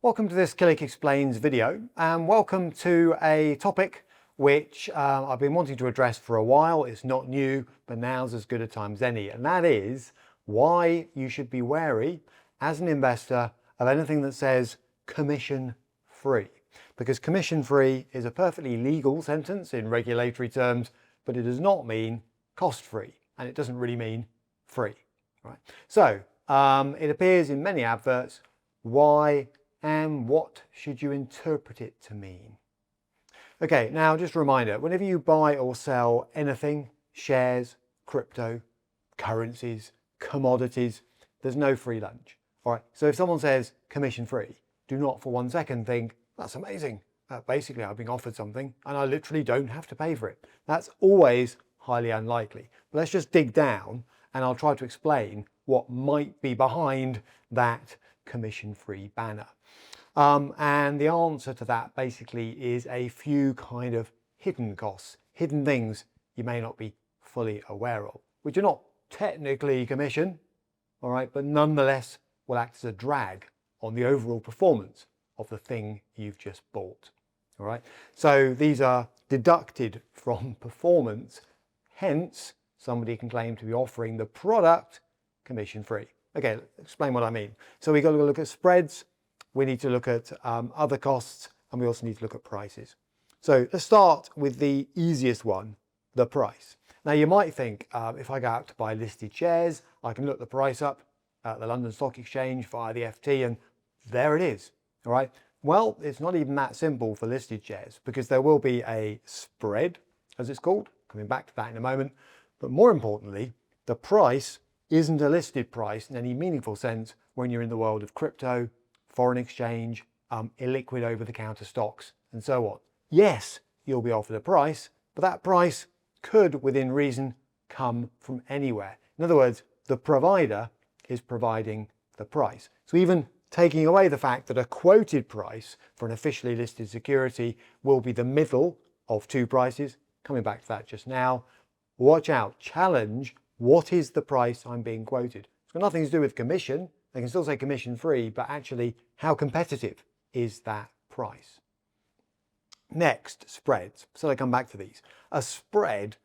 Welcome to this Killick Explains video, and welcome to a topic which I've been wanting to address for a while. It's not new, but now's as good a time as any, and that is why you should be wary as an investor of anything that says commission free. Because commission free is a perfectly legal sentence in regulatory terms, but it does not mean cost free, and it doesn't really mean free, right? So it appears in many adverts. Why and what should you interpret it to mean? Okay, now just a reminder, whenever you buy or sell anything, shares, crypto, currencies, commodities, there's no free lunch. All right, so if someone says commission free, do not for 1 second think, that's amazing. Basically, I've been offered something and I literally don't have to pay for it. That's always highly unlikely. But let's just dig down and I'll try to explain what might be behind that commission-free banner. And the answer to that basically is a few kind of hidden costs, hidden things you may not be fully aware of, which are not technically commission, all right, but nonetheless will act as a drag on the overall performance of the thing you've just bought, all right? So these are deducted from performance, hence somebody can claim to be offering the product commission-free. Okay, let's explain what I mean. So we've got to look at spreads, we need to look at other costs, and we also need to look at prices. So let's start with the easiest one, the price. Now you might think, if I go out to buy listed shares, I can look the price up at the London Stock Exchange via the FT, and there it is, all right? Well, it's not even that simple for listed shares, because there will be a spread, as it's called, coming back to that in a moment, but more importantly, the price isn't a listed price in any meaningful sense when you're in the world of crypto, foreign exchange, illiquid over-the-counter stocks, and so on. Yes, you'll be offered a price, but that price could, within reason, come from anywhere. In other words, the provider is providing the price. So even taking away the fact that a quoted price for an officially listed security will be the middle of two prices, coming back to that just now, watch out, challenge, what is the price I'm being quoted? It's got nothing to do with commission. They can still say commission free, but actually how competitive is that price? Next, spreads. So I come back to these. A spread,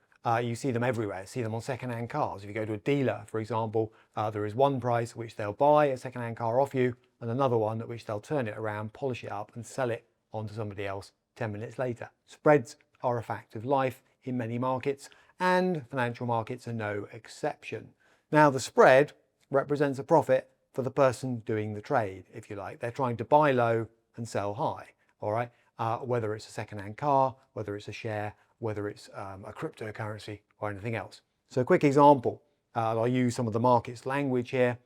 you see them everywhere. See them on second-hand cars. If you go to a dealer, for example, there is one price at which they'll buy a second-hand car off you and another one at which they'll turn it around, polish it up and sell it onto somebody else 10 minutes later. Spreads are a fact of life in many markets, and financial markets are no exception. Now, the spread represents a profit for the person doing the trade, if you like. They're trying to buy low and sell high, all right? Whether it's a second-hand car, whether it's a share, whether it's a cryptocurrency or anything else. So a quick example, I'll use some of the market's language here.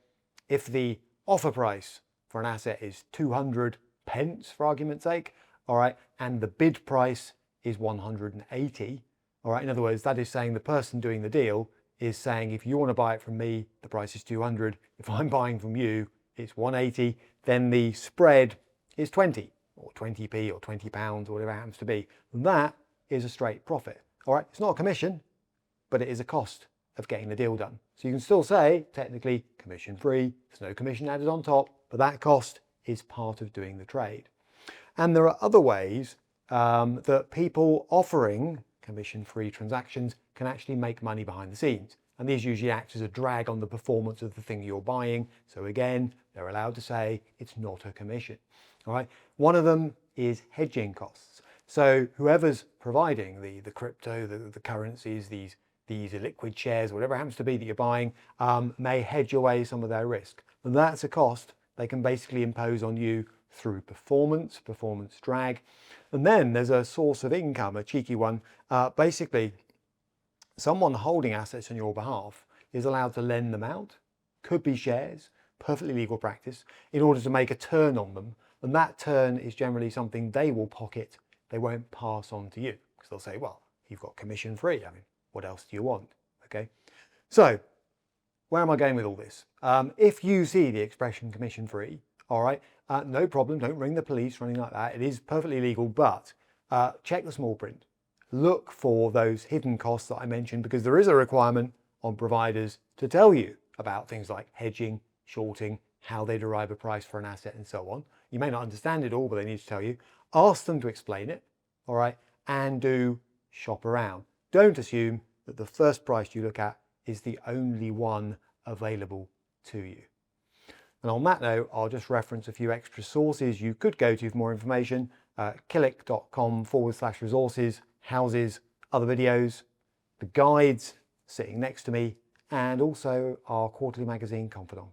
If the offer price for an asset is 200 pence, for argument's sake, all right, and the bid price is 180, all right, in other words, that is saying the person doing the deal is saying, if you want to buy it from me, the price is 200. If I'm buying from you, it's 180. Then the spread is 20 or 20p or 20 pounds or whatever it happens to be. And that is a straight profit. All right, it's not a commission, but it is a cost of getting the deal done. So you can still say, technically, commission free. There's no commission added on top, but that cost is part of doing the trade. And there are other ways that people offering commission-free transactions can actually make money behind the scenes. And these usually act as a drag on the performance of the thing you're buying. So again, they're allowed to say it's not a commission. All right. One of them is hedging costs. So whoever's providing the crypto, the currencies, these illiquid shares, whatever it happens to be that you're buying, may hedge away some of their risk. And that's a cost they can basically impose on you through performance drag. And then there's a source of income, a cheeky one. Basically, someone holding assets on your behalf is allowed to lend them out, could be shares, perfectly legal practice, in order to make a turn on them. And that turn is generally something they will pocket, they won't pass on to you. Because they'll say, well, you've got commission free. I mean, what else do you want? Okay. So where am I going with all this? If you see the expression commission free, all right, no problem, don't ring the police or anything like that. It is perfectly legal, but check the small print. Look for those hidden costs that I mentioned, because there is a requirement on providers to tell you about things like hedging, shorting, how they derive a price for an asset and so on. You may not understand it all, but they need to tell you. Ask them to explain it, all right? And do shop around. Don't assume that the first price you look at is the only one available to you. And on that note, I'll just reference a few extra sources you could go to for more information. Killick.com/resources, houses, other videos, the guides sitting next to me, and also our quarterly magazine, Confidant.